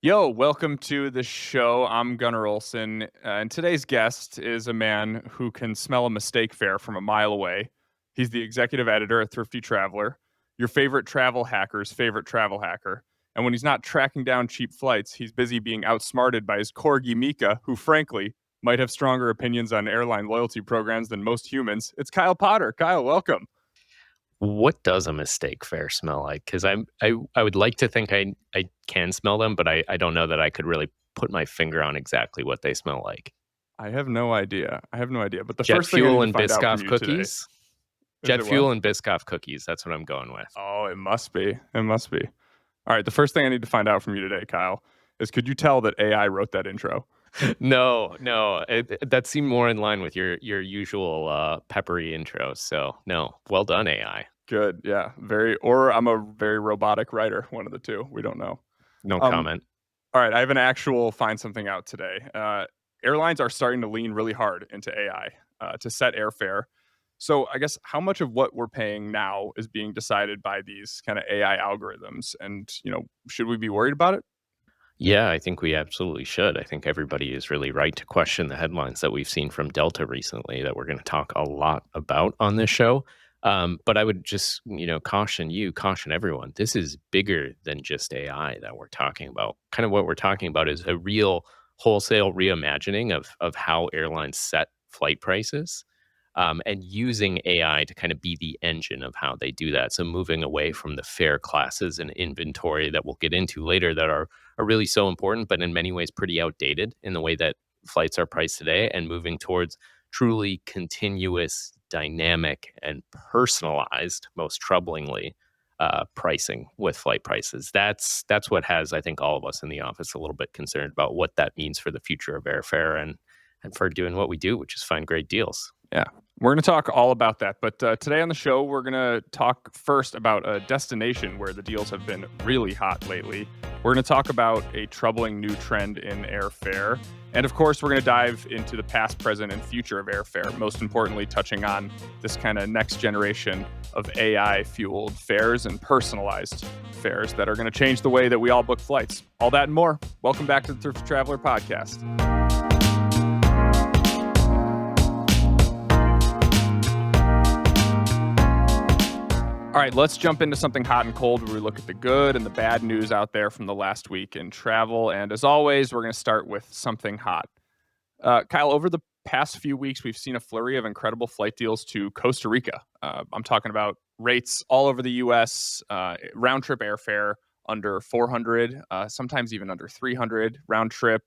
Yo, welcome to the show. I'm Gunnar Olson, and today's guest is a man who can smell a mistake fare from a mile away. He's the executive editor at Thrifty Traveler, your favorite travel hacker's favorite travel hacker. And when he's not tracking down cheap flights, he's busy being outsmarted by his corgi Mika, who frankly might have stronger opinions on airline loyalty programs than most humans. It's Kyle Potter. Kyle, welcome. What does a mistake fare smell like? Because I would like to think I can smell them, but I don't know that I could really put my finger on exactly what they smell like. I have no idea. But the Jet first thing I need fuel to and find out from Biscoff you today cookies. is Jet it what? fuel and Biscoff cookies. That's what I'm going with. Oh, it must be. It must be. All right. The first thing I need to find out from you today, Kyle, is could you tell that AI wrote that intro? No, that seemed more in line with your usual peppery intro. So no, well done, AI. Good. Yeah. Or I'm a very robotic writer. One of the two. We don't know. No Um, comment. all right. I have an actual find something out today. Airlines are starting to lean really hard into AI to set airfare. So I guess how much of what we're paying now is being decided by these kind of AI algorithms? And, should we be worried about it? Yeah, I think we absolutely should. I think everybody is really right to question the headlines that we've seen from Delta recently that we're going to talk a lot about on this show. But I would just, caution everyone. This is bigger than just AI that we're talking about. Kind of what we're talking about is a real wholesale reimagining of how airlines set flight prices, and using AI to kind of be the engine of how they do that. So moving away from the fare classes and inventory that we'll get into later that are really so important, but in many ways pretty outdated in the way that flights are priced today, and moving towards truly continuous, dynamic, and personalized, most troublingly, pricing with flight prices. That's what has, I think, all of us in the office a little bit concerned about what that means for the future of airfare and for doing what we do, which is find great deals. Yeah, we're going to talk all about that. But today on the show, we're going to talk first about a destination where the deals have been really hot lately. We're going to talk about a troubling new trend in airfare. And of course, we're going to dive into the past, present, and future of airfare, most importantly, touching on this kind of next generation of AI fueled fares and personalized fares that are going to change the way that we all book flights. All that and more. Welcome back to the Thrifty Traveler podcast. All right, let's jump into something hot and cold where we look at the good and the bad news out there from the last week in travel. And as always, we're going to start with something hot. Kyle, over the past few weeks, we've seen a flurry of incredible flight deals to Costa Rica. I'm talking about rates all over the U.S., round trip airfare under 400, sometimes even under 300 round trip.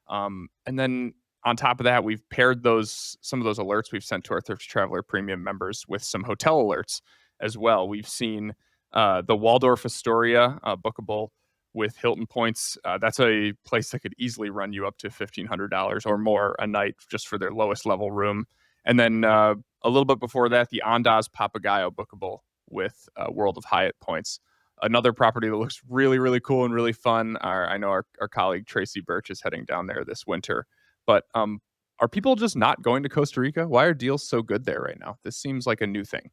And then on top of that, we've paired some of those alerts we've sent to our Thrifty Traveler Premium members with some hotel alerts as well. We've seen the Waldorf Astoria bookable with Hilton points. That's a place that could easily run you up to $1,500 or more a night just for their lowest level room. And then a little bit before that, the Andaz Papagayo bookable with World of Hyatt points. Another property that looks really, really cool and really fun. I know our colleague Tracy Birch is heading down there this winter. But are people just not going to Costa Rica? Why are deals so good there right now? This seems like a new thing.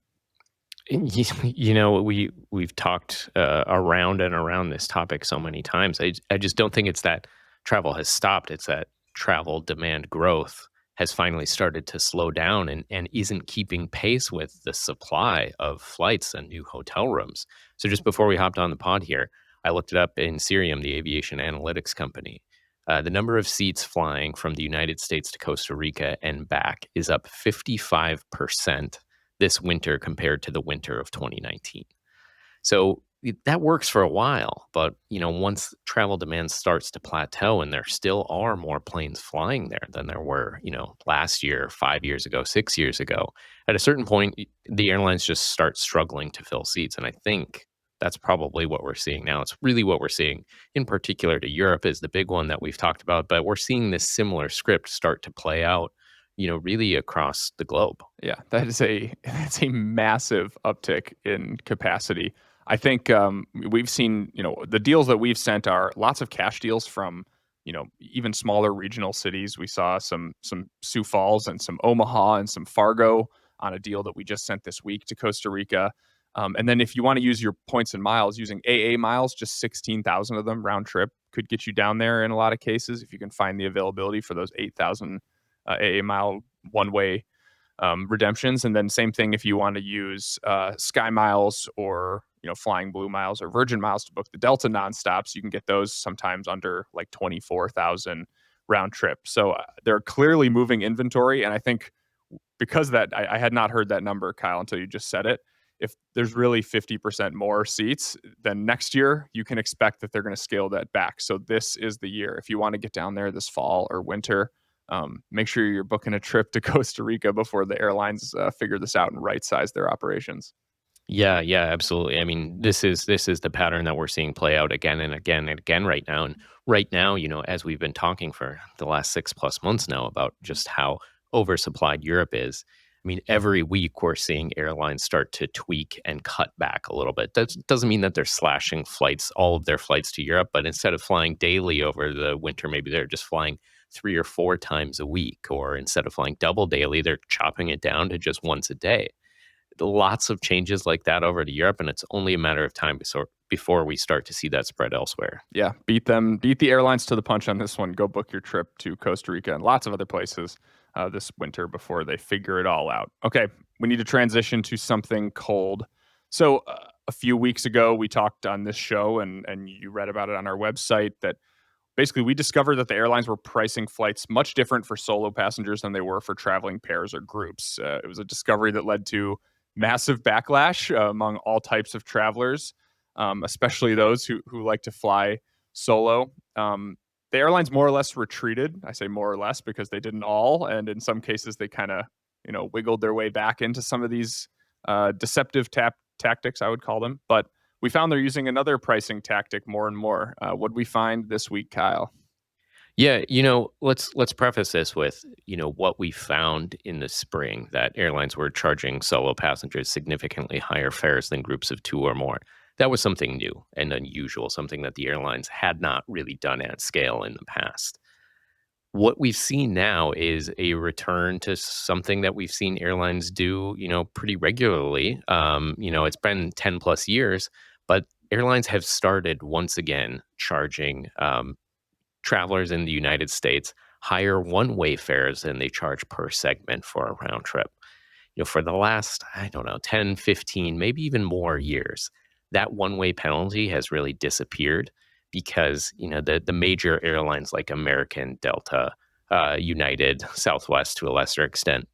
We've talked around and around this topic so many times. I just don't think it's that travel has stopped. It's that travel demand growth has finally started to slow down and isn't keeping pace with the supply of flights and new hotel rooms. So just before we hopped on the pod here, I looked it up in Cirium, the aviation analytics company. The number of seats flying from the United States to Costa Rica and back is up 55% this winter compared to the winter of 2019. So that works for a while, but once travel demand starts to plateau and there still are more planes flying there than there were, last year, 5 years ago, 6 years ago, at a certain point, the airlines just start struggling to fill seats. And I think that's probably what we're seeing now. It's really what we're seeing in particular to Europe is the big one that we've talked about, but we're seeing this similar script start to play out really across the globe. Yeah, that's a massive uptick in capacity. I think we've seen, the deals that we've sent are lots of cash deals from, even smaller regional cities. We saw some Sioux Falls and some Omaha and some Fargo on a deal that we just sent this week to Costa Rica. And then if you want to use your points and miles, using AA miles, just 16,000 of them round trip could get you down there in a lot of cases if you can find the availability for those 8,000 AA mile one-way redemptions. And then same thing if you want to use Sky Miles or Flying Blue Miles or Virgin Miles to book the Delta nonstops. You can get those sometimes under like 24,000 round trip. So they're clearly moving inventory, and I think because of that, I had not heard that number, Kyle, until you just said it. If there's really 50% more seats, then next year you can expect that they're going to scale that back. So this is the year. If you want to get down there this fall or winter, make sure you're booking a trip to Costa Rica before the airlines figure this out and right size their operations. Yeah, yeah, absolutely. I mean, this is the pattern that we're seeing play out again and again and again right now. And right now, as we've been talking for the last 6+ months now about just how oversupplied Europe is. I mean, every week we're seeing airlines start to tweak and cut back a little bit. That doesn't mean that they're slashing flights, all of their flights to Europe, but instead of flying daily over the winter, maybe they're just flying 3 or 4 times a week, or instead of flying double daily, they're chopping it down to just once a day. Lots of changes like that over to Europe, and it's only a matter of time before we start to see that spread elsewhere. Yeah, beat the airlines to the punch on this one. Go book your trip to Costa Rica and lots of other places this winter before they figure it all out. Okay, we need to transition to something cold. So a few weeks ago, we talked on this show, and you read about it on our website, that basically we discovered that the airlines were pricing flights much different for solo passengers than they were for traveling pairs or groups. It was a discovery that led to massive backlash among all types of travelers, especially those who like to fly solo. The airlines more or less retreated. I say more or less because they didn't all, and in some cases they kind of wiggled their way back into some of these deceptive tactics, I would call them. But we found they're using another pricing tactic more and more. What did we find this week, Kyle? Yeah, let's preface this with, what we found in the spring, that airlines were charging solo passengers significantly higher fares than groups of 2 or more. That was something new and unusual, something that the airlines had not really done at scale in the past. What we've seen now is a return to something that we've seen airlines do, pretty regularly. It's been 10 plus years, but airlines have started once again charging travelers in the United States higher one-way fares than they charge per segment for a round trip. For the last, I don't know, 10, 15, maybe even more years, that one-way penalty has really disappeared because, the major airlines like American, Delta, United, Southwest to a lesser extent,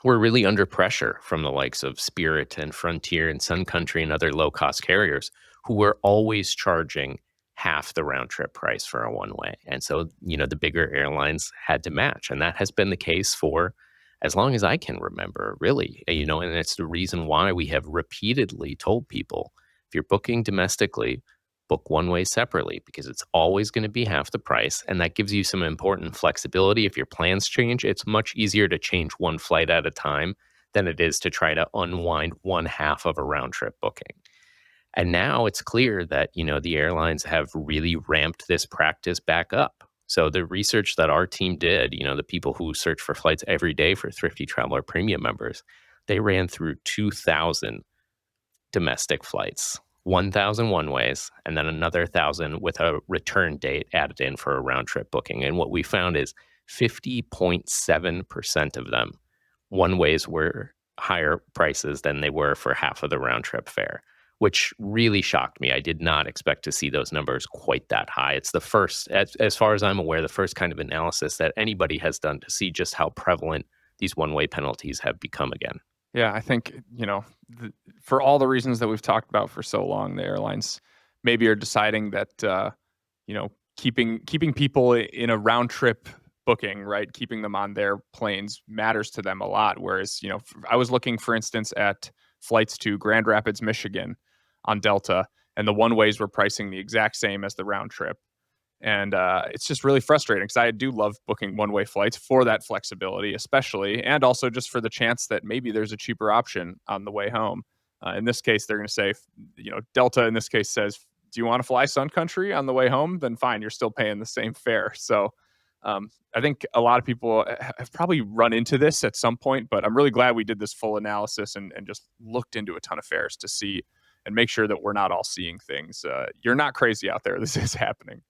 were really under pressure from the likes of Spirit and Frontier and Sun Country and other low-cost carriers who were always charging half the round trip price for a one way. And so, the bigger airlines had to match. And that has been the case for as long as I can remember, really. And it's the reason why we have repeatedly told people, if you're booking domestically, book one way separately, because it's always going to be half the price. And that gives you some important flexibility. If your plans change, it's much easier to change one flight at a time than it is to try to unwind one half of a round trip booking. And now it's clear that, the airlines have really ramped this practice back up. So the research that our team did, the people who search for flights every day for Thrifty Traveler Premium members, they ran through 2,000 domestic flights, 1,000 one-ways, and then another 1,000 with a return date added in for a round-trip booking. And what we found is 50.7% of them, one-ways, were higher prices than they were for half of the round-trip fare, which really shocked me. I did not expect to see those numbers quite that high. It's the first, as far as I'm aware, the first kind of analysis that anybody has done to see just how prevalent these one-way penalties have become again. Yeah, I think, for all the reasons that we've talked about for so long, the airlines maybe are deciding that, keeping people in a round trip booking, right, keeping them on their planes matters to them a lot. Whereas, I was looking, for instance, at flights to Grand Rapids, Michigan on Delta, and the one-ways were pricing the exact same as the round trip. And it's just really frustrating because I do love booking one-way flights for that flexibility, especially, and also just for the chance that maybe there's a cheaper option on the way home. In this case, they're going to say, Delta in this case says, do you want to fly Sun Country on the way home? Then fine, you're still paying the same fare. So I think a lot of people have probably run into this at some point, but I'm really glad we did this full analysis and just looked into a ton of fares to see and make sure that we're not all seeing things. You're not crazy out there. This is happening.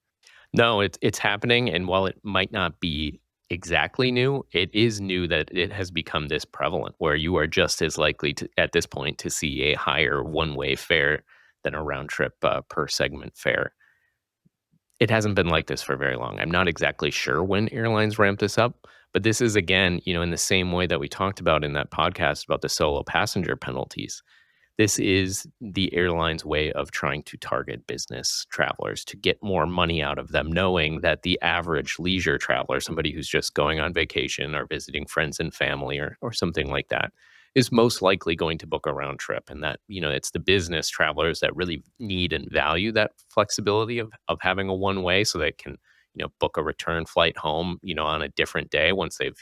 No, it's happening, and while it might not be exactly new, it is new that it has become this prevalent where you are just as likely to, at this point, to see a higher one-way fare than a round trip per segment fare. It hasn't been like this for very long. I'm not exactly sure when airlines ramp this up, but this is again, in the same way that we talked about in that podcast about the solo passenger penalties. This is the airline's way of trying to target business travelers to get more money out of them, knowing that the average leisure traveler, somebody who's just going on vacation or visiting friends and family or something like that, is most likely going to book a round trip. And that, it's the business travelers that really need and value that flexibility of having a one way so they can, book a return flight home, on a different day once they've,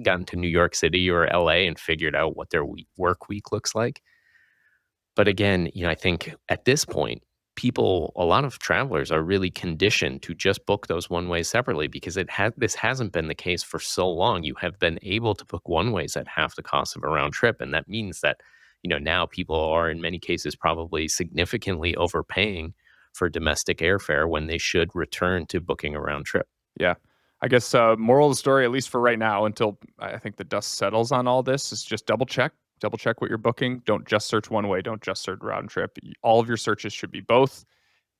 gotten to New York City or LA and figured out what their work week looks like. But again, I think at this point, a lot of travelers are really conditioned to just book those one ways separately because this hasn't been the case for so long. You have been able to book one ways at half the cost of a round trip, and that means that now people are in many cases probably significantly overpaying for domestic airfare when they should return to booking a round trip. Yeah. I guess moral of the story, at least for right now, until I think the dust settles on all this, is just double check. Double check what you're booking. Don't just search one way. Don't just search round trip. All of your searches should be both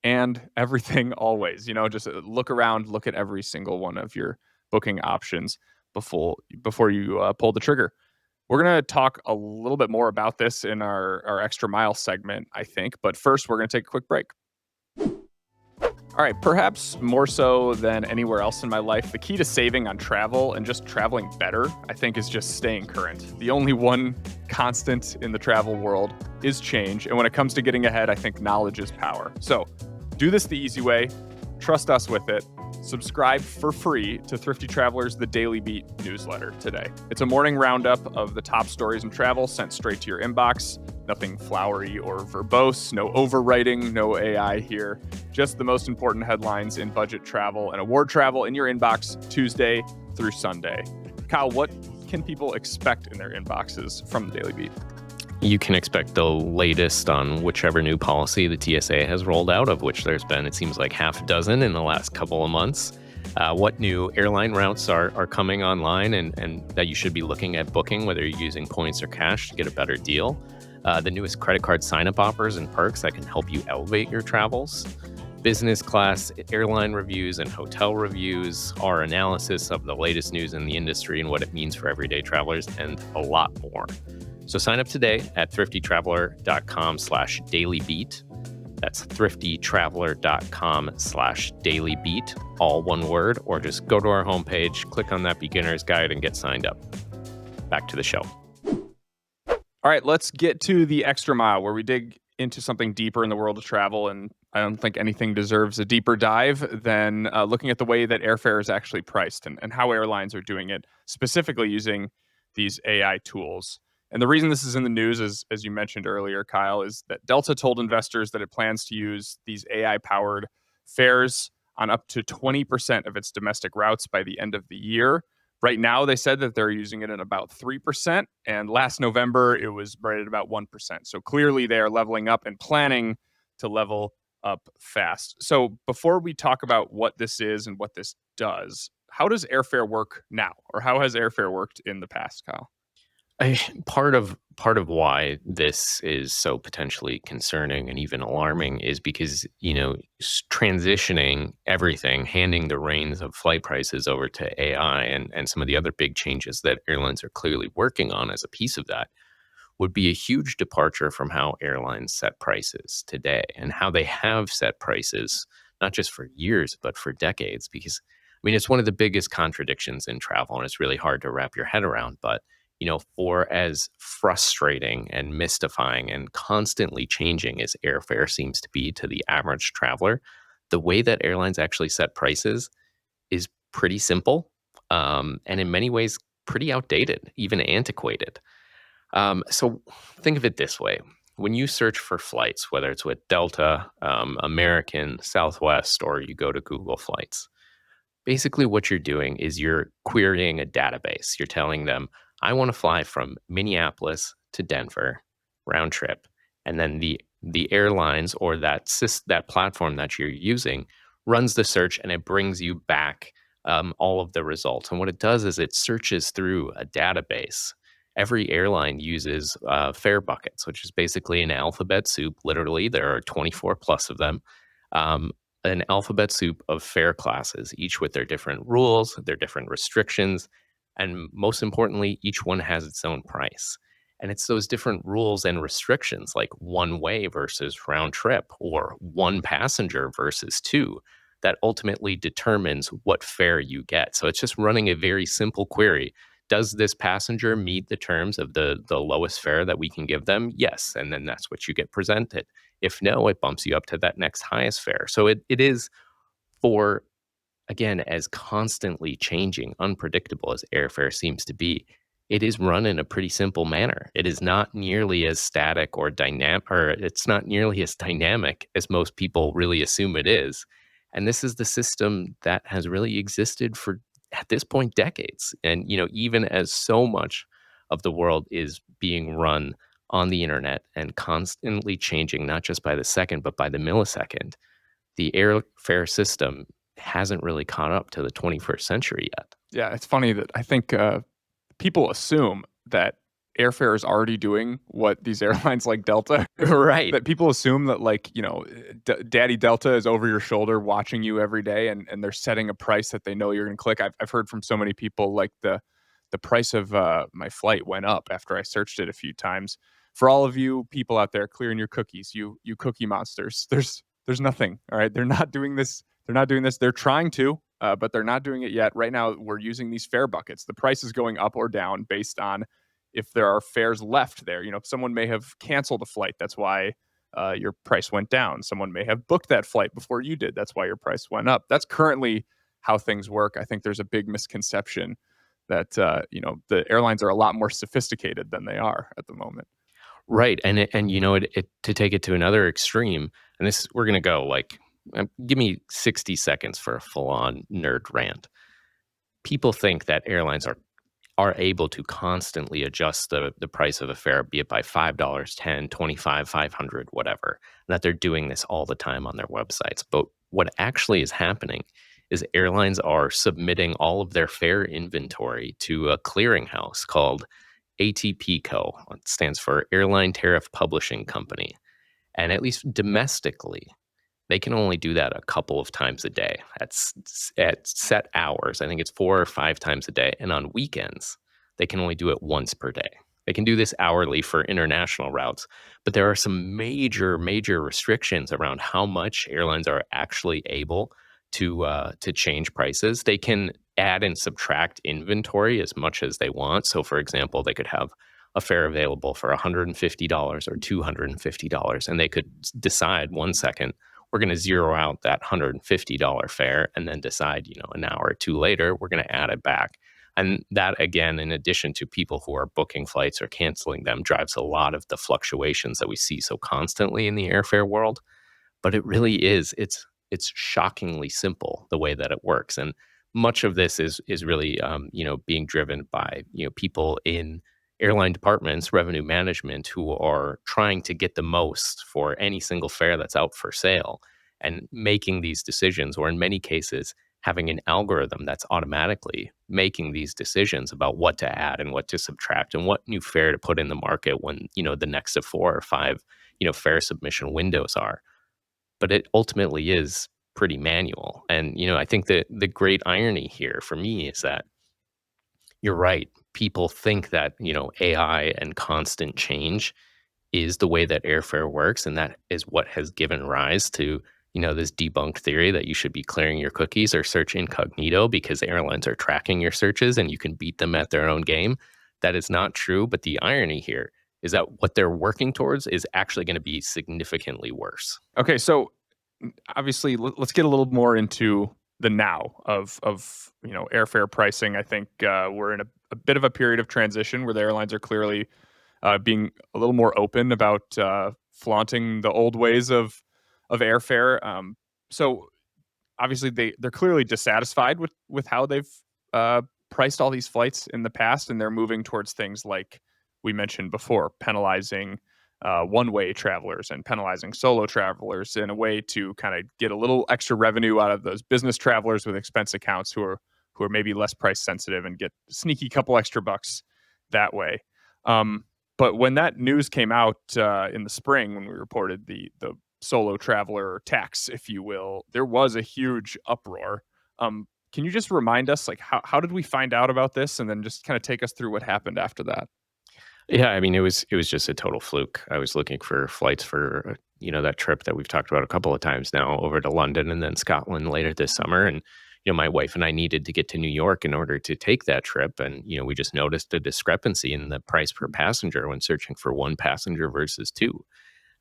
and everything always. Just look around, look at every single one of your booking options before you pull the trigger. We're going to talk a little bit more about this in our extra mile segment, I think. But first, we're going to take a quick break. All right, perhaps more so than anywhere else in my life, the key to saving on travel and just traveling better, I think, is just staying current. The only one constant in the travel world is change. And when it comes to getting ahead, I think knowledge is power. So do this the easy way. Trust us with it. Subscribe for free to Thrifty Traveler's The Daily Beat newsletter today. It's a morning roundup of the top stories in travel sent straight to your inbox. Nothing flowery or verbose, no overwriting, no AI here. Just the most important headlines in budget travel and award travel in your inbox Tuesday through Sunday. Kyle, what can people expect in their inboxes from the Daily Beat? You can expect the latest on whichever new policy the TSA has rolled out, of which there's been, it seems like, half a dozen in the last couple of months. What new airline routes are coming online and that you should be looking at booking, whether you're using points or cash to get a better deal. The newest credit card sign-up offers and perks that can help you elevate your travels. Business class airline reviews and hotel reviews, our analysis of the latest news in the industry and what it means for everyday travelers, and a lot more. So sign up today at thriftytraveler.com/dailybeat. That's thriftytraveler.com/dailybeat, all one word, or just go to our homepage, click on that beginner's guide, and get signed up. Back to the show. All right, let's get to the extra mile where we dig into something deeper in the world of travel. And I don't think anything deserves a deeper dive than looking at the way that airfare is actually priced and how airlines are doing it, specifically using these AI tools. And the reason this is in the news is, as you mentioned earlier, Kyle, is that Delta told investors that it plans to use these AI-powered fares on up to 20% of its domestic routes by the end of the year. Right now, they said that they're using it at about 3%. And last November, it was right at about 1%. So clearly, they are leveling up and planning to level up fast. So before we talk about what this is and what this does, how does airfare work now? Or how has airfare worked in the past, Kyle? Part of why this is so potentially concerning and even alarming is because transitioning everything, handing the reins of flight prices over to AI and some of the other big changes that airlines are clearly working on as a piece of that would be a huge departure from how airlines set prices today and how they have set prices not just for years but for decades. Because it's one of the biggest contradictions in travel, and it's really hard to wrap your head around, but for as frustrating and mystifying and constantly changing as airfare seems to be to the average traveler, the way that airlines actually set prices is pretty simple, and in many ways pretty outdated, even antiquated. So think of it this way. When you search for flights, whether it's with Delta, American, Southwest, or you go to Google Flights, basically what you're doing is you're querying a database. You're telling them, I want to fly from Minneapolis to Denver round trip. And then the airlines or that platform that you're using runs the search, and it brings you back all of the results. And what it does is it searches through a database. Every airline uses fare buckets, which is basically an alphabet soup. Literally, there are 24 plus of them. Um, an alphabet soup of fare classes, each with their different rules, their different restrictions, and most importantly, each one has its own price. And it's those different rules and restrictions, like one way versus round trip, or one passenger versus two, that ultimately determines what fare you get. So it's just running a very simple query. Does this passenger meet the terms of the lowest fare that we can give them? Yes. And then that's what you get presented. If no, it bumps you up to that next highest fare. So it is for, again, as constantly changing, unpredictable as airfare seems to be, it is run in a pretty simple manner. It is not nearly as static or dynamic, or it's not nearly as dynamic as most people really assume it is. And this is the system that has really existed for, at this point, decades. And, even as so much of the world is being run on the internet and constantly changing, not just by the second, but by the millisecond, the airfare system hasn't really caught up to the 21st century yet. Yeah, it's funny that I think people assume that airfare is already doing what these airlines like Delta, Right. that people assume that, like, Daddy Delta is over your shoulder watching you every day, and they're setting a price that they know you're going to click. I've heard from so many people, like, the price of my flight went up after I searched it a few times. For all of you people out there clearing your cookies, you cookie monsters, there's nothing. All right, they're not doing this. They're not doing this. They're trying to, but they're not doing it yet. Right now, we're using these fare buckets. The price is going up or down based on if there are fares left there. Someone may have canceled a flight. That's why your price went down. Someone may have booked that flight before you did. That's why your price went up. That's currently how things work. I think there's a big misconception that the airlines are a lot more sophisticated than they are at the moment. Right. And to take it to another extreme, and this, we're going to go like, give me 60 seconds for a full on nerd rant. People think that airlines are able to constantly adjust the price of a fare, be it by $5, 10, 25, 500, whatever, and that they're doing this all the time on their websites. But what actually is happening is airlines are submitting all of their fare inventory to a clearinghouse called ATPco. It stands for Airline Tariff Publishing Company. And at least domestically, they can only do that a couple of times a day at set hours. I think it's 4 or 5 times a day. And on weekends, they can only do it once per day. They can do this hourly for international routes, but there are some major, major restrictions around how much airlines are actually able to change prices. They can add and subtract inventory as much as they want. So, for example, they could have a fare available for $150 or $250, and they could decide 1 second, we're going to zero out that $150 fare, and then decide, an hour or two later, we're going to add it back. And that, again, in addition to people who are booking flights or canceling them, drives a lot of the fluctuations that we see so constantly in the airfare world. But it really is, it's shockingly simple the way that it works. And much of this is really, being driven by, people in airline departments, revenue management, who are trying to get the most for any single fare that's out for sale, and making these decisions, or in many cases, having an algorithm that's automatically making these decisions about what to add and what to subtract and what new fare to put in the market when, the next of 4 or 5, fare submission windows are. But it ultimately is pretty manual. And, I think that the great irony here for me is that you're right. People think that, AI and constant change is the way that airfare works. And that is what has given rise to, this debunked theory that you should be clearing your cookies or search incognito because airlines are tracking your searches and you can beat them at their own game. That is not true. But the irony here is that what they're working towards is actually going to be significantly worse. Okay, so obviously, let's get a little more into the now of airfare pricing. I think we're in a bit of a period of transition where the airlines are clearly being a little more open about flaunting the old ways of airfare. So obviously, they're clearly dissatisfied with how they've priced all these flights in the past, and they're moving towards things like we mentioned before, penalizing one-way travelers and penalizing solo travelers in a way to kind of get a little extra revenue out of those business travelers with expense accounts who are maybe less price sensitive and get sneaky couple extra bucks that way. But when that news came out in the spring, when we reported the solo traveler tax, if you will, there was a huge uproar. Can you just remind us, like, how did we find out about this, and then just kind of take us through what happened after that? Yeah, I mean, it was just a total fluke. I was looking for flights for, that trip that we've talked about a couple of times now over to London and then Scotland later this summer. And, my wife and I needed to get to New York in order to take that trip. And, we just noticed a discrepancy in the price per passenger when searching for one passenger versus two.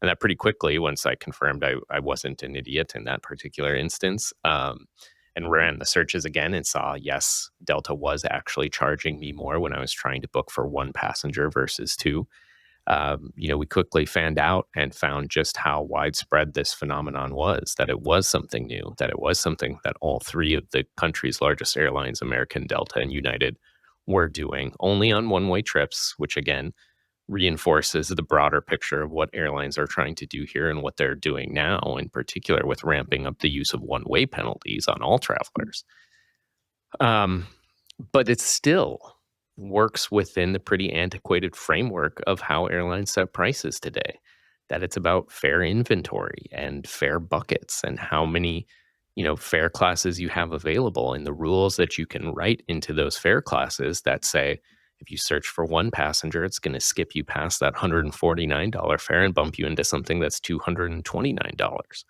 And that pretty quickly, once I confirmed I wasn't an idiot in that particular instance, and ran the searches again and saw, yes, Delta was actually charging me more when I was trying to book for one passenger versus two. We quickly fanned out and found just how widespread this phenomenon was, that it was something new, that it was something that all three of the country's largest airlines, American, Delta, and United, were doing only on one-way trips, which again reinforces the broader picture of what airlines are trying to do here and what they're doing now, in particular with ramping up the use of one-way penalties on all travelers. But it still works within the pretty antiquated framework of how airlines set prices today, that it's about fare inventory and fare buckets and how many fare classes you have available, and the rules that you can write into those fare classes that say, if you search for one passenger, it's going to skip you past that $149 fare and bump you into something that's $229.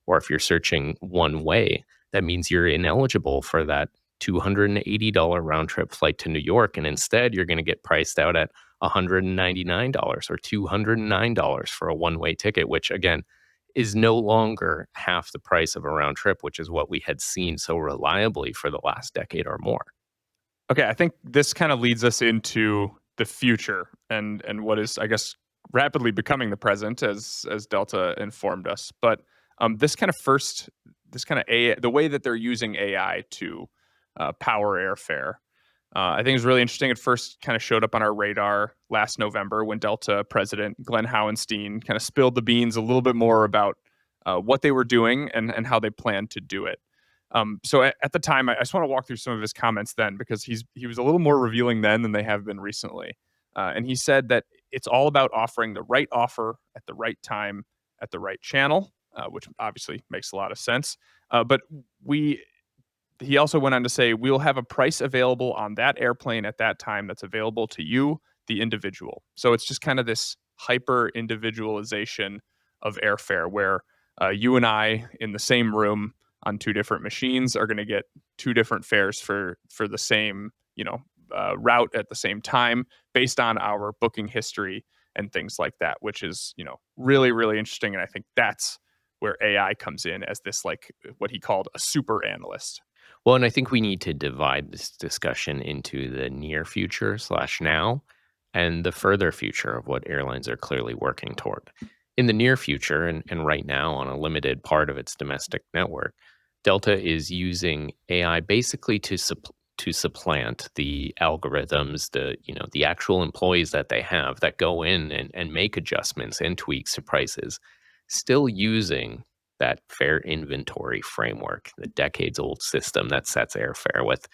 Or if you're searching one way, that means you're ineligible for that $280 round trip flight to New York. And instead, you're going to get priced out at $199 or $209 for a one-way ticket, which again is no longer half the price of a round trip, which is what we had seen so reliably for the last decade or more. Okay, I think this kind of leads us into the future and what is, I guess, rapidly becoming the present, as Delta informed us. But this kind of AI, the way that they're using AI to power airfare, I think is really interesting. It first kind of showed up on our radar last November when Delta President Glenn Howenstein kind of spilled the beans a little bit more about what they were doing and how they planned to do it. So at the time, I just want to walk through some of his comments then, because he was a little more revealing then than they have been recently. And he said that it's all about offering the right offer at the right time at the right channel, which obviously makes a lot of sense. But he also went on to say, we'll have a price available on that airplane at that time that's available to you, the individual. So it's just kind of this hyper individualization of airfare where you and I in the same room on two different machines are going to get two different fares for the same route at the same time based on our booking history and things like that, which is really, really interesting. And I think that's where AI comes in as this, like, what he called a super analyst. Well, and I think we need to divide this discussion into the near future / now and the further future of what airlines are clearly working toward. In the near future, and right now on a limited part of its domestic network, Delta is using AI basically to supplant the algorithms, the actual employees that they have that go in and make adjustments and tweaks to prices, still using that fare inventory framework, the decades old system that sets airfare with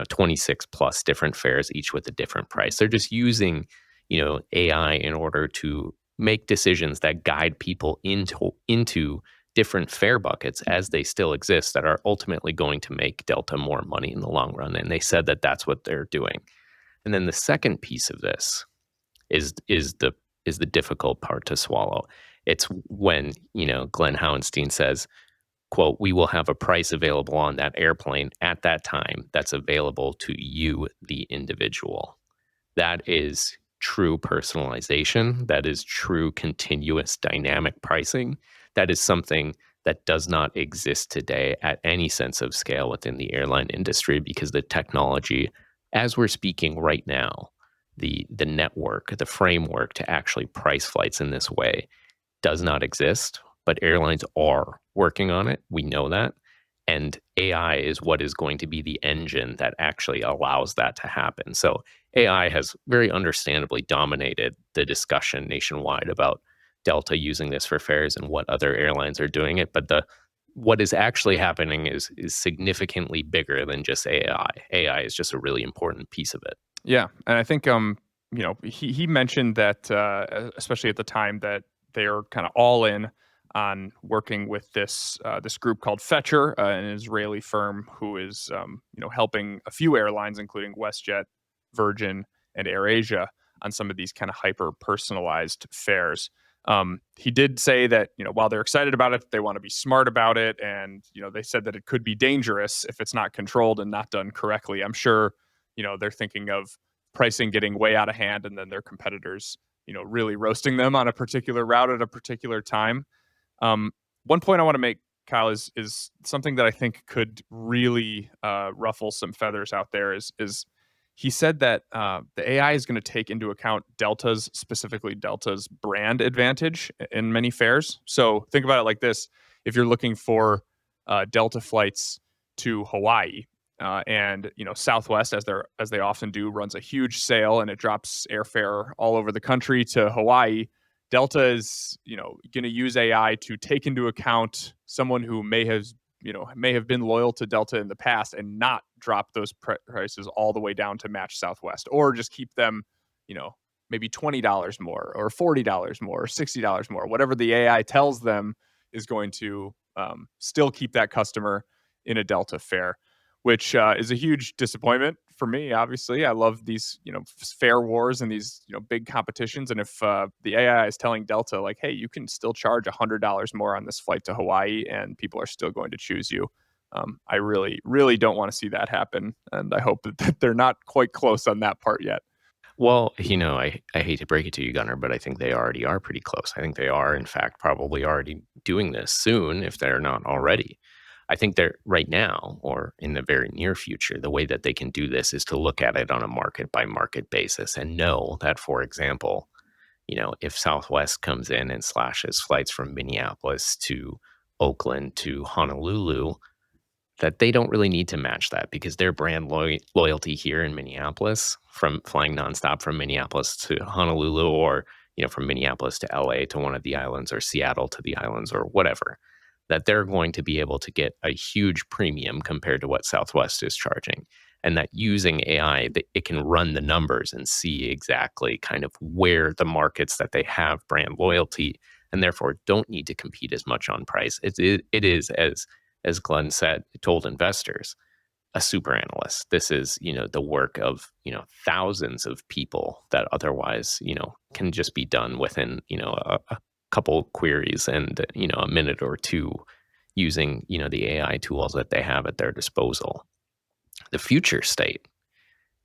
26 plus different fares, each with a different price. They're just using AI in order to make decisions that guide people into different fare buckets as they still exist, that are ultimately going to make Delta more money in the long run. And they said that that's what they're doing. And then the second piece of this is the difficult part to swallow. It's when Glenn Howenstein says, quote, "We will have a price available on that airplane at that time that's available to you, the individual." That is true personalization. That is true continuous dynamic pricing. That is something that does not exist today at any sense of scale within the airline industry, because the technology, as we're speaking right now, the network, the framework to actually price flights in this way does not exist. But airlines are working on it. We know that. And AI is what is going to be the engine that actually allows that to happen. So AI has very understandably dominated the discussion nationwide about Delta using this for fares and what other airlines are doing it, but what is actually happening is significantly bigger than just AI. AI is just a really important piece of it. Yeah, and I think he mentioned that especially at the time that they are kind of all in on working with this group called Fetcherr, an Israeli firm who is helping a few airlines, including WestJet, Virgin, and AirAsia, on some of these kind of hyper personalized fares. He did say that while they're excited about it, they want to be smart about it, and they said that it could be dangerous if it's not controlled and not done correctly. I'm sure they're thinking of pricing getting way out of hand and then their competitors really roasting them on a particular route at a particular time. um, One point I want to make, Kyle, is something that I think could really ruffle some feathers out there. Is he said that the AI is going to take into account specifically Delta's brand advantage in many fares. So think about it like this: if you're looking for Delta flights to Hawaii, and Southwest, as they often do, runs a huge sale and it drops airfare all over the country to Hawaii. Delta is, going to use AI to take into account someone who may have been loyal to Delta in the past and not drop those prices all the way down to match Southwest, or just keep them, maybe $20 more, or $40 more, or $60 more, whatever the AI tells them is going to still keep that customer in a Delta fare, which is a huge disappointment for me. Obviously, I love these, fare wars and these, big competitions. And if the AI is telling Delta, like, hey, you can still charge $100 more on this flight to Hawaii, and people are still going to choose you, I really, really don't want to see that happen. And I hope that they're not quite close on that part yet. Well, I hate to break it to you, Gunnar, but I think they already are pretty close. I think they are, in fact, probably already doing this soon, if they're not already. I think they're right now, or in the very near future, the way that they can do this is to look at it on a market by market basis and know that, for example, if Southwest comes in and slashes flights from Minneapolis to Oakland to Honolulu, that they don't really need to match that because their brand loyalty here in Minneapolis, from flying nonstop from Minneapolis to Honolulu, or from Minneapolis to LA to one of the islands, or Seattle to the islands, or whatever, that they're going to be able to get a huge premium compared to what Southwest is charging. And that using AI, it can run the numbers and see exactly kind of where the markets that they have brand loyalty, and therefore don't need to compete as much on price. It is, as Glenn said, told investors, a super analyst. This is, the work of, thousands of people that otherwise, can just be done within, a couple queries and, a minute or two using, the AI tools that they have at their disposal. The future state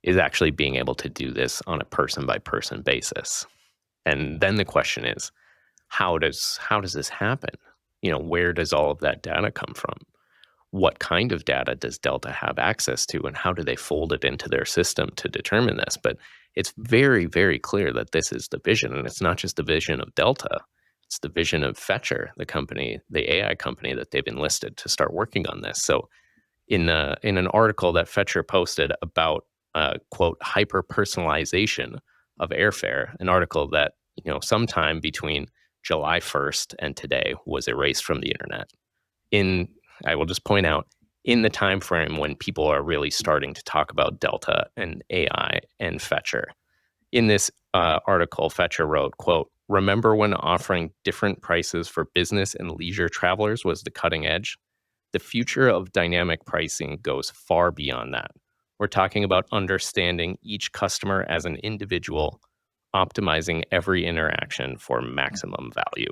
is actually being able to do this on a person by person basis. And then the question is, how does this happen? Where does all of that data come from? What kind of data does Delta have access to, and how do they fold it into their system to determine this? But it's very, very clear that this is the vision, and it's not just the vision of Delta. It's the vision of Fetcherr, the company, the AI company that they've enlisted to start working on this. So in an article that Fetcherr posted about, quote, hyper personalization of airfare, an article that, sometime between July 1st and today was erased from the internet. I will just point out, in the time frame when people are really starting to talk about Delta and AI and Fetcherr. In this article, Fetcherr wrote, quote, "Remember when offering different prices for business and leisure travelers was the cutting edge? The future of dynamic pricing goes far beyond that. We're talking about understanding each customer as an individual, optimizing every interaction for maximum value,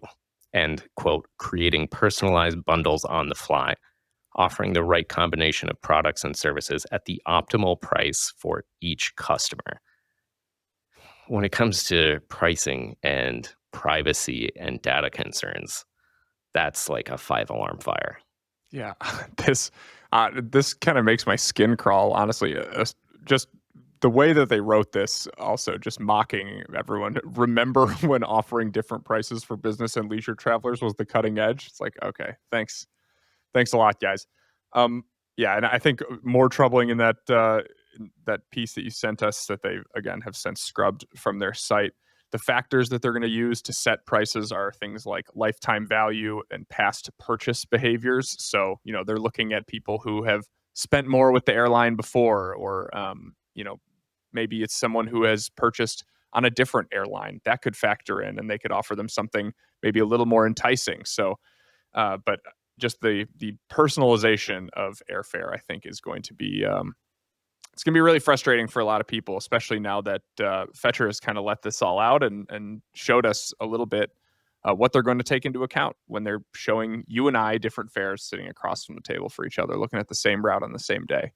and, quote, creating personalized bundles on the fly, offering the right combination of products and services at the optimal price for each customer." When it comes to pricing and privacy and data concerns, that's like a 5 alarm fire. Yeah, this kind of makes my skin crawl, honestly. Just the way that they wrote this, also just mocking everyone. Remember when offering different prices for business and leisure travelers was the cutting edge? It's like, okay, thanks a lot, guys. Yeah, and I think more troubling in that piece that you sent us, that they again have since scrubbed from their site. The factors that they're going to use to set prices are things like lifetime value and past purchase behaviors. So, they're looking at people who have spent more with the airline before, or, maybe it's someone who has purchased on a different airline. That could factor in, and they could offer them something maybe a little more enticing. So, but just the personalization of airfare, I think, is going to be it's going to be really frustrating for a lot of people, especially now that Fetcherr has kind of let this all out and showed us a little bit what they're going to take into account when they're showing you and I different fares sitting across from the table for each other, looking at the same route on the same day.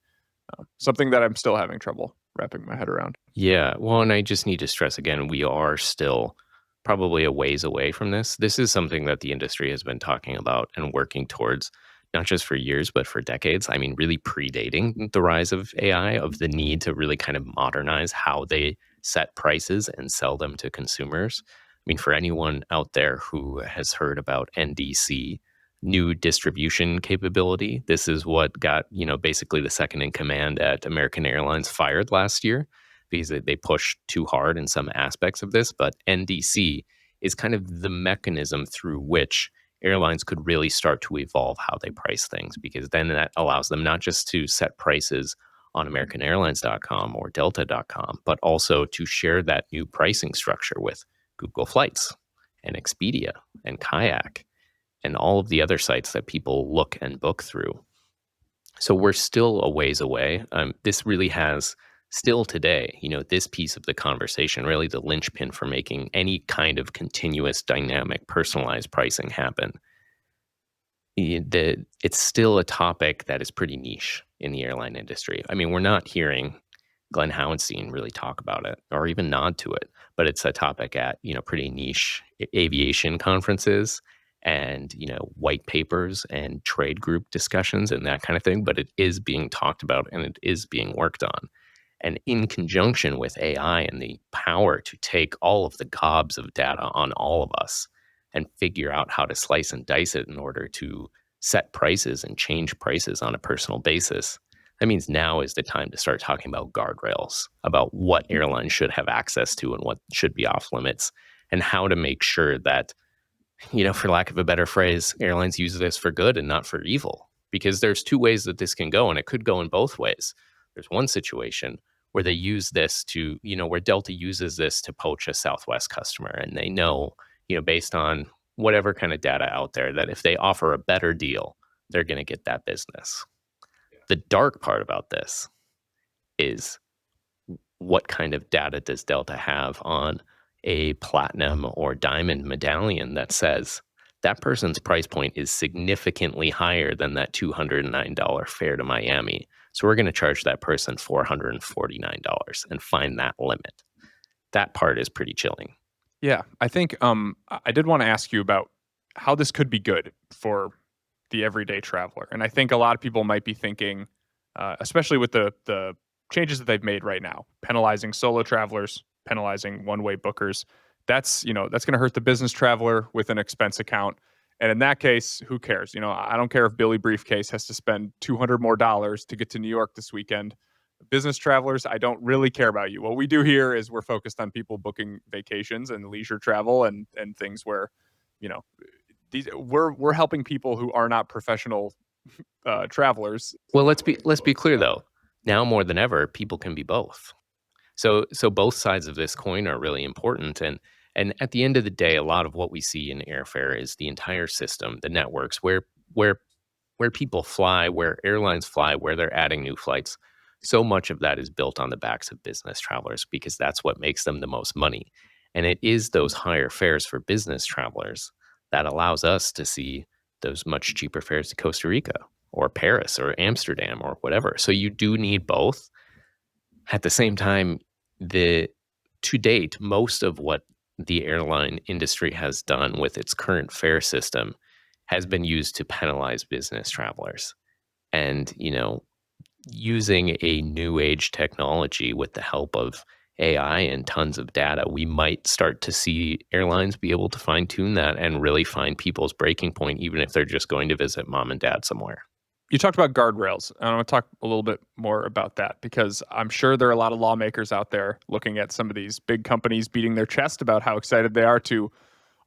Something that I'm still having trouble wrapping my head around. Yeah, well, and I just need to stress again, we are still probably a ways away from this. This is something that the industry has been talking about and working towards, not just for years, but for decades. I mean, really predating the rise of AI, of the need to really kind of modernize how they set prices and sell them to consumers. I mean, for anyone out there who has heard about NDC, new distribution capability, this is what got, basically the second in command at American Airlines fired last year because they pushed too hard in some aspects of this. But NDC is kind of the mechanism through which airlines could really start to evolve how they price things, because then that allows them not just to set prices on AmericanAirlines.com or Delta.com, but also to share that new pricing structure with Google Flights and Expedia and Kayak and all of the other sites that people look and book through. So we're still a ways away. This really has still today, this piece of the conversation, really the linchpin for making any kind of continuous, dynamic, personalized pricing happen. It's still a topic that is pretty niche in the airline industry. I mean, we're not hearing Glenn Howenstein really talk about it or even nod to it, but it's a topic at, pretty niche aviation conferences and, white papers and trade group discussions and that kind of thing. But it is being talked about and it is being worked on. And in conjunction with AI and the power to take all of the gobs of data on all of us and figure out how to slice and dice it in order to set prices and change prices on a personal basis, that means now is the time to start talking about guardrails, about what airlines should have access to and what should be off limits, and how to make sure that, for lack of a better phrase, airlines use this for good and not for evil. Because there's two ways that this can go, and it could go in both ways. There's one situation where they use this to, where Delta uses this to poach a Southwest customer. And they know, based on whatever kind of data out there, that if they offer a better deal, they're going to get that business. The dark part about this is what kind of data does Delta have on a platinum or diamond medallion that says that person's price point is significantly higher than that $209 fare to Miami. So we're going to charge that person $449 and find that limit. That part is pretty chilling. Yeah, I think I did want to ask you about how this could be good for the everyday traveler. And I think a lot of people might be thinking, especially with the changes that they've made right now, penalizing solo travelers, penalizing one-way bookers. That's going to hurt the business traveler with an expense account. And in that case, who cares? I don't care if Billy Briefcase has to spend $200 more to get to New York this weekend. Business travelers, I don't really care about you. What we do here is we're focused on people booking vacations and leisure travel and things where, we're helping people who are not professional travelers. Well, let's be clear though. Now more than ever, people can be both. So both sides of this coin are really important. And at the end of the day, a lot of what we see in airfare is the entire system, the networks, where people fly, where airlines fly, where they're adding new flights. So much of that is built on the backs of business travelers because that's what makes them the most money. And it is those higher fares for business travelers that allows us to see those much cheaper fares to Costa Rica or Paris or Amsterdam or whatever. So you do need both. At the same time, to date, most of what the airline industry has done with its current fare system has been used to penalize business travelers. And, using a new age technology with the help of AI and tons of data, we might start to see airlines be able to fine tune that and really find people's breaking point, even if they're just going to visit mom and dad somewhere. You talked about guardrails. I want to talk a little bit more about that because I'm sure there are a lot of lawmakers out there looking at some of these big companies beating their chest about how excited they are to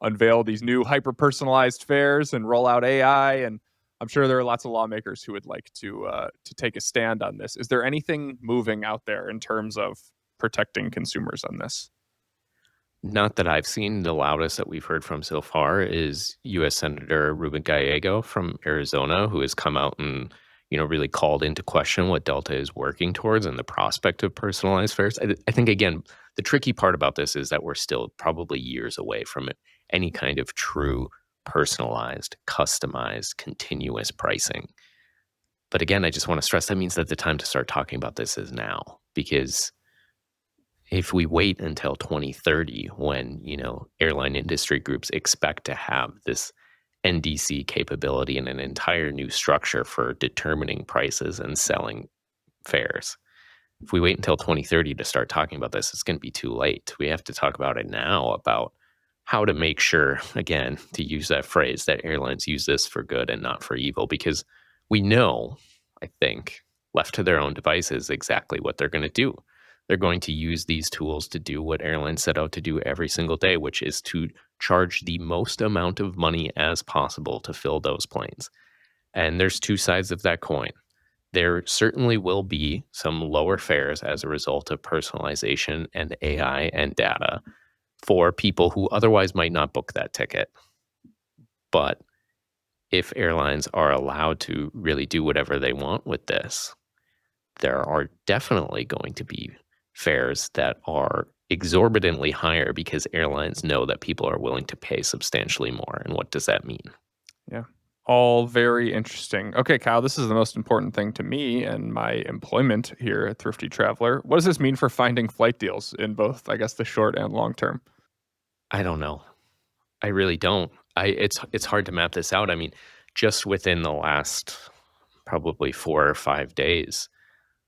unveil these new hyper-personalized fares and roll out AI. And I'm sure there are lots of lawmakers who would like to take a stand on this. Is there anything moving out there in terms of protecting consumers on this? Not that I've seen. The loudest that we've heard from so far is U.S. Senator Ruben Gallego from Arizona, who has come out and really called into question what Delta is working towards and the prospect of personalized fares. I think again, the tricky part about this is that we're still probably years away from any kind of true personalized, customized, continuous pricing. But again, I just want to stress that means that the time to start talking about this is now, because if we wait until 2030 when, airline industry groups expect to have this NDC capability and an entire new structure for determining prices and selling fares. If we wait until 2030 to start talking about this, it's going to be too late. We have to talk about it now, about how to make sure, again, to use that phrase, that airlines use this for good and not for evil, because we know, I think, left to their own devices, exactly what they're going to do. They're going to use these tools to do what airlines set out to do every single day, which is to charge the most amount of money as possible to fill those planes. And there's two sides of that coin. There certainly will be some lower fares as a result of personalization and AI and data for people who otherwise might not book that ticket. But if airlines are allowed to really do whatever they want with this, there are definitely going to be fares that are exorbitantly higher because airlines know that people are willing to pay substantially more. And what does that mean? Yeah. All very interesting. Okay, Kyle, this is the most important thing to me and my employment here at Thrifty Traveler. What does this mean for finding flight deals in both, I guess, the short and long term? I don't know. I really don't. It's hard to map this out. I mean, just within the last probably 4 or 5 days,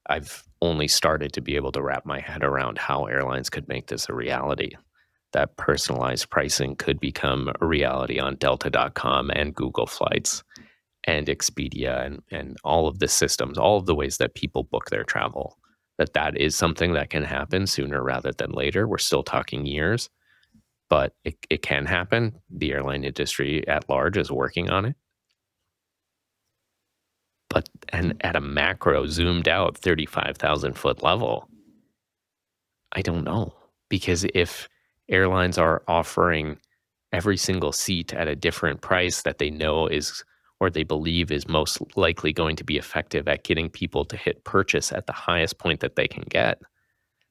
I've only started to be able to wrap my head around how airlines could make this a reality. That personalized pricing could become a reality on Delta.com and Google Flights and Expedia and all of the systems, all of the ways that people book their travel. That is something that can happen sooner rather than later. We're still talking years, but it can happen. The airline industry at large is working on it. But and at a macro, zoomed out 35,000 foot level, I don't know. Because if airlines are offering every single seat at a different price that they know is, or they believe is most likely going to be effective at getting people to hit purchase at the highest point that they can get,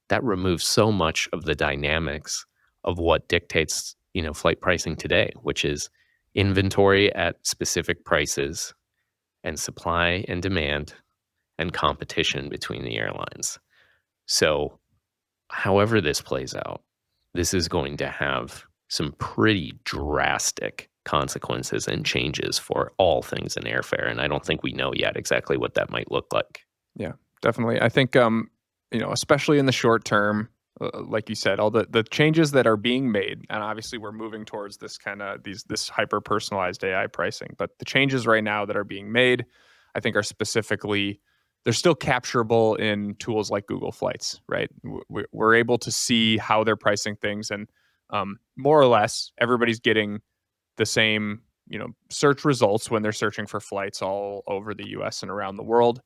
that removes so much of the dynamics of what dictates, flight pricing today, which is inventory at specific prices and supply and demand and competition between the airlines. So however this plays out, this is going to have some pretty drastic consequences and changes for all things in airfare. And I don't think we know yet exactly what that might look like. Yeah, definitely. I think, especially in the short term, like you said, all the changes that are being made, and obviously we're moving towards this this hyper personalized AI pricing. But the changes right now that are being made, I think, are specifically they're still capturable in tools like Google Flights, right? We're able to see how they're pricing things, and more or less everybody's getting the same, search results when they're searching for flights all over the U.S. and around the world.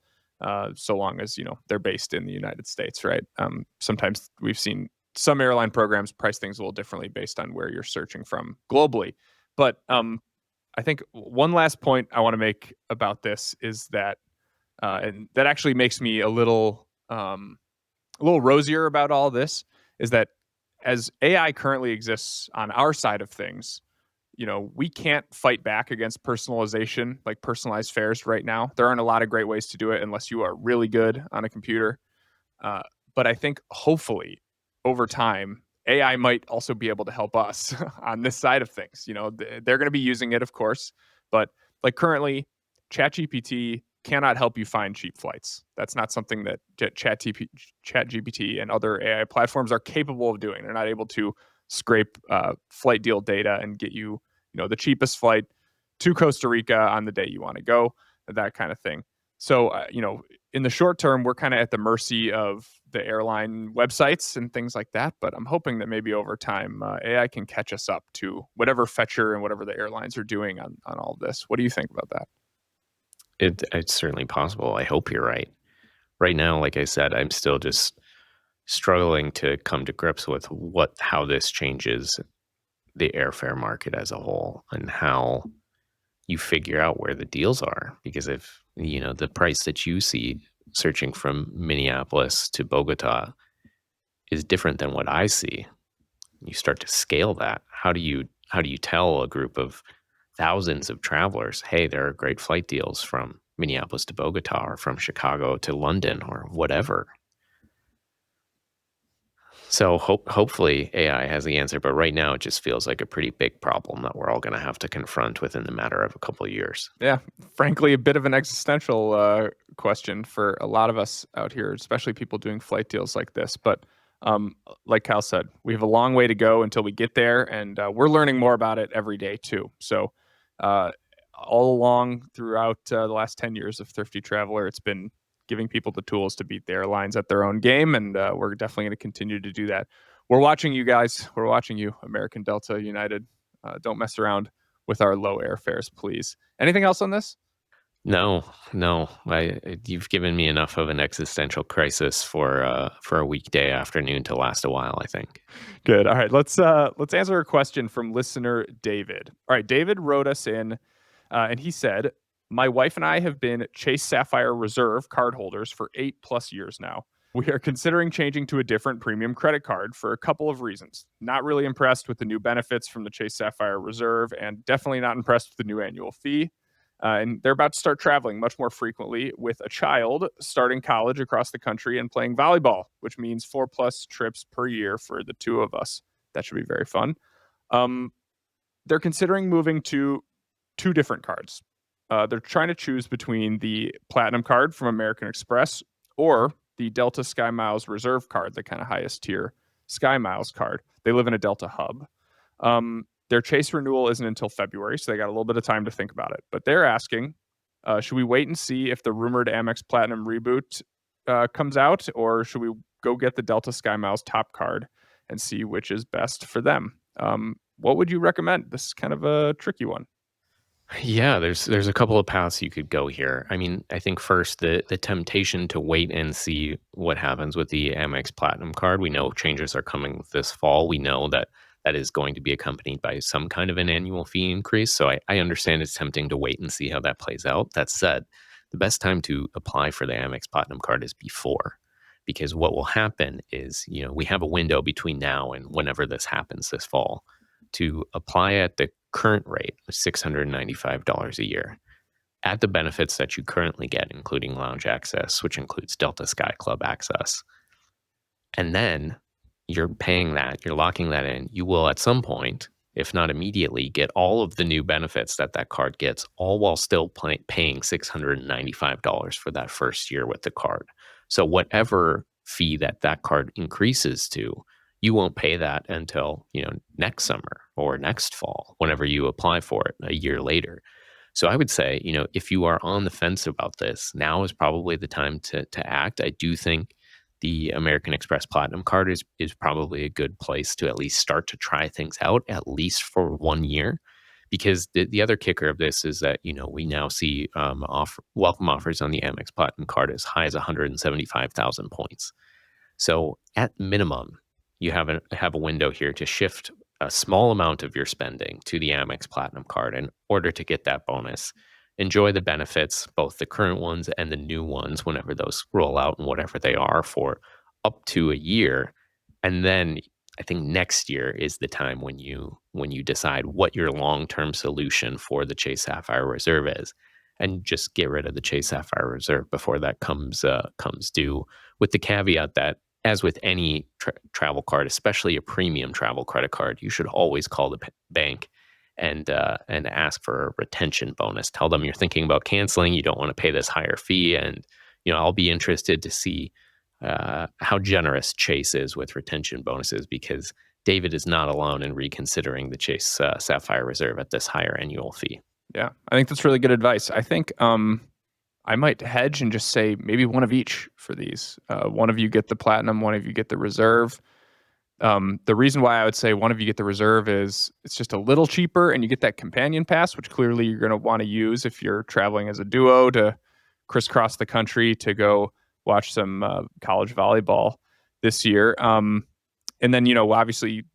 So long as they're based in the United States, right? Sometimes we've seen some airline programs price things a little differently based on where you're searching from globally. But I think one last point I want to make about this is that, and that actually makes me a little rosier about all this, is that as AI currently exists on our side of things, we can't fight back against personalization, like personalized fares right now. There aren't a lot of great ways to do it unless you are really good on a computer. Uh, but I think hopefully over time, AI might also be able to help us on this side of things. They're going to be using it, of course, but like currently, ChatGPT cannot help you find cheap flights. That's not something that ChatGPT and other AI platforms are capable of doing. They're not able to scrape flight deal data and get you, the cheapest flight to Costa Rica on the day you want to go. that kind of thing. So, in the short term, we're kind of at the mercy of the airline websites and things like that. But I'm hoping that maybe over time, AI can catch us up to whatever Fetcherr and whatever the airlines are doing on all this. What do you think about that? It's certainly possible. I hope you're right. Right now, like I said, I'm still just struggling to come to grips with how this changes the airfare market as a whole and how you figure out where the deals are. Because if, the price that you see searching from Minneapolis to Bogota is different than what I see, you start to scale that. How do you tell a group of thousands of travelers, hey, there are great flight deals from Minneapolis to Bogota or from Chicago to London or whatever? So hopefully AI has the answer, but right now it just feels like a pretty big problem that we're all going to have to confront within the matter of a couple of years. Yeah, frankly, a bit of an existential question for a lot of us out here, especially people doing flight deals like this. But like Kyle said, we have a long way to go until we get there, and we're learning more about it every day too. So uh, all along throughout the last 10 years of Thrifty Traveler, it's been giving people the tools to beat the airlines at their own game, and we're definitely going to continue to do that. We're watching you guys. We're watching you, American, Delta, United. Don't mess around with our low airfares, please. Anything else on this? No, no, you've given me enough of an existential crisis for a weekday afternoon to last a while, I think. Good. All right, let's answer a question from listener David. All right, David wrote us in, and he said, "My wife and I have been Chase Sapphire Reserve cardholders for 8+ years now. We are considering changing to a different premium credit card for a couple of reasons. Not really impressed with the new benefits from the Chase Sapphire Reserve, and definitely not impressed with the new annual fee. And they're about to start traveling much more frequently with a child starting college across the country and playing volleyball, which means 4+ trips per year for the two of us. That should be very fun. Um, they're considering moving to two different cards. They're trying to choose between the Platinum card from American Express or the Delta Sky Miles Reserve card, the kind of highest tier Sky Miles card. They live in a Delta hub. Their Chase renewal isn't until February, so they got a little bit of time to think about it. But they're asking, should we wait and see if the rumored Amex Platinum reboot comes out, or should we go get the Delta Sky Miles top card and see which is best for them? What would you recommend? This is kind of a tricky one. Yeah, there's a couple of paths you could go here. I mean, I think first the temptation to wait and see what happens with the Amex Platinum card. We know changes are coming this fall. We know that that is going to be accompanied by some kind of an annual fee increase. So I understand it's tempting to wait and see how that plays out. That said, the best time to apply for the Amex Platinum card is before, because what will happen is, we have a window between now and whenever this happens this fall to apply at the current rate of $695 a year. Add the benefits that you currently get, including lounge access, which includes Delta Sky Club access. And then you're paying that, you're locking that in. You will at some point, if not immediately, get all of the new benefits that that card gets, all while still paying $695 for that first year with the card. So whatever fee that card increases to, you won't pay that until, next summer or next fall, whenever you apply for it a year later. So I would say, if you are on the fence about this, now is probably the time to act. I do think the American Express Platinum card is probably a good place to at least start to try things out, at least for 1 year. Because the other kicker of this is that, we now see welcome offers on the Amex Platinum card as high as 175,000 points. So at minimum, you have a window here to shift a small amount of your spending to the Amex Platinum card in order to get that bonus. Enjoy the benefits, both the current ones and the new ones, whenever those roll out and whatever they are, for up to a year. And then I think next year is the time when you decide what your long-term solution for the Chase Sapphire Reserve is, and just get rid of the Chase Sapphire Reserve before that comes due, with the caveat that, as with any travel card, especially a premium travel credit card, you should always call the bank and ask for a retention bonus. Tell them you're thinking about canceling. You don't want to pay this higher fee, and I'll be interested to see how generous Chase is with retention bonuses, because David is not alone in reconsidering the Chase Sapphire Reserve at this higher annual fee. Yeah, I think that's really good advice. I think I might hedge and just say maybe one of each for these. One of you get the platinum, one of you get the reserve. The reason why I would say one of you get the reserve is it's just a little cheaper and you get that companion pass, which clearly you're going to want to use if you're traveling as a duo to crisscross the country to go watch some college volleyball this year. And then, obviously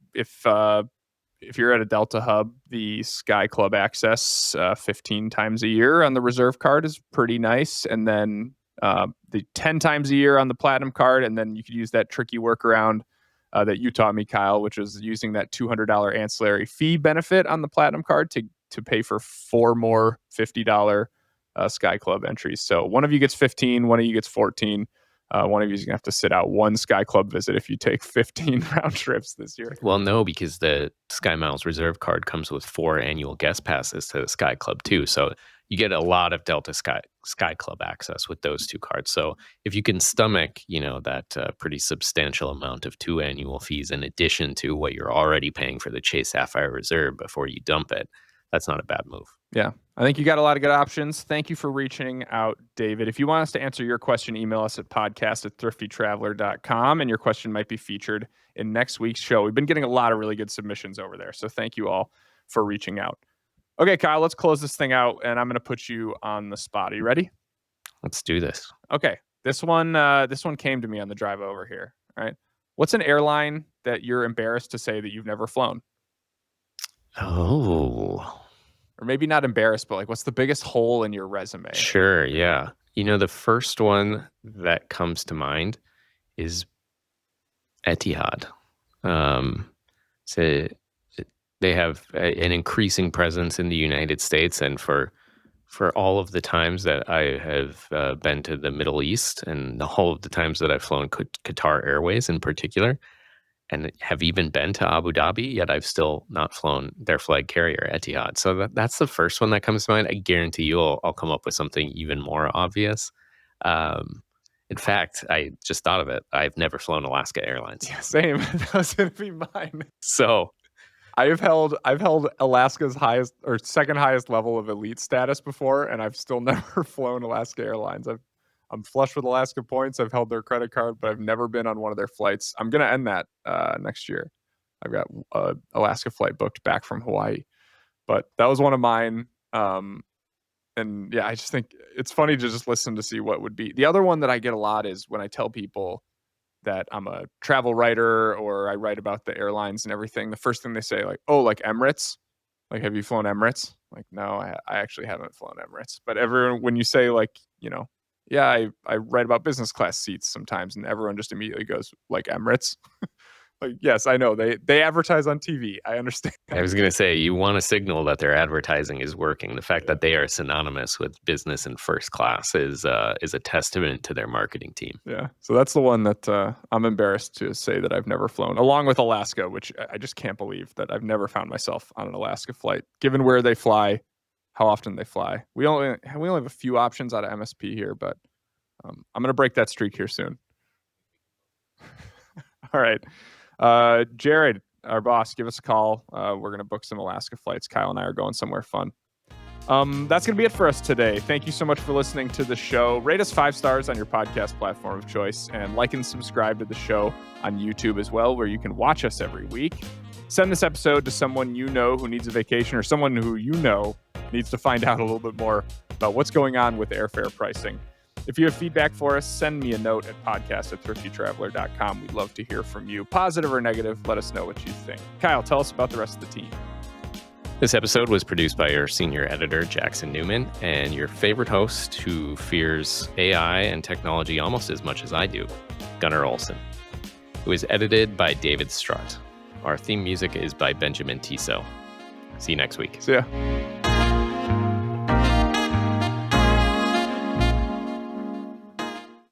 if you're at a Delta hub, the Sky Club access 15 times a year on the reserve card is pretty nice. And then the 10 times a year on the platinum card. And then you could use that tricky workaround that you taught me, Kyle, which is using that $200 ancillary fee benefit on the platinum card to pay for 4 more $50 Sky Club entries. So one of you gets 15, one of you gets 14. One of you is going to have to sit out one Sky Club visit if you take 15 round trips this year. Well, no, because the Sky Miles Reserve card comes with 4 annual guest passes to the Sky Club too. So you get a lot of Delta Sky Club access with those 2 cards. So if you can stomach, that pretty substantial amount of 2 annual fees in addition to what you're already paying for the Chase Sapphire Reserve before you dump it, that's not a bad move. Yeah, I think you got a lot of good options. Thank you for reaching out, David. If you want us to answer your question, email us at podcast@thriftytraveler.com, and your question might be featured in next week's show. We've been getting a lot of really good submissions over there, so thank you all for reaching out. Okay, Kyle, let's close this thing out, and I'm going to put you on the spot. Are you ready? Let's do this. Okay, this one came to me on the drive over here. All right, what's an airline that you're embarrassed to say that you've never flown? Oh. Or maybe not embarrassed, but what's the biggest hole in your resume? Sure, yeah. The first one that comes to mind is Etihad. So they have an increasing presence in the United States, and for all of the times that I have been to the Middle East and all of the times that I've flown Qatar Airways in particular, and have even been to Abu Dhabi, yet I've still not flown their flag carrier, Etihad. So that's the first one that comes to mind. I guarantee you I'll come up with something even more obvious. In fact, I just thought of it. I've never flown Alaska Airlines. Yeah, same. That was going to be mine. So I've held Alaska's highest or second highest level of elite status before, and I've still never flown Alaska Airlines. I'm flush with Alaska points. I've held their credit card, but I've never been on one of their flights. I'm going to end that next year. I've got an Alaska flight booked back from Hawaii, but that was one of mine. And yeah, I just think it's funny to just listen to see what would be. The other one that I get a lot is when I tell people that I'm a travel writer or I write about the airlines and everything. The first thing they say, Emirates. Have you flown Emirates? No, I actually haven't flown Emirates. But everyone, when you say yeah, I write about business class seats sometimes, and everyone just immediately goes, Emirates? Yes, I know. They advertise on TV. I understand. I was going to say, you want to signal that their advertising is working. The fact that they are synonymous with business and first class is a testament to their marketing team. Yeah. So that's the one that I'm embarrassed to say that I've never flown, along with Alaska, which I just can't believe that I've never found myself on an Alaska flight, given where they fly, how often they fly. We only have a few options out of MSP here, but I'm going to break that streak here soon. All right. Jared, our boss, give us a call. We're going to book some Alaska flights. Kyle and I are going somewhere fun. That's going to be it for us today. Thank you so much for listening to the show. Rate us 5 stars on your podcast platform of choice, and like and subscribe to the show on YouTube as well, where you can watch us every week. Send this episode to someone you know who needs a vacation, or someone who you know needs to find out a little bit more about what's going on with airfare pricing. If you have feedback for us, send me a note at podcast@thriftytraveler.com. We'd love to hear from you. Positive or negative, let us know what you think. Kyle, tell us about the rest of the team. This episode was produced by our senior editor, Jackson Newman, and your favorite host who fears AI and technology almost as much as I do, Gunnar Olsen. It was edited by David Strutt. Our theme music is by Benjamin Tissot. See you next week. See ya.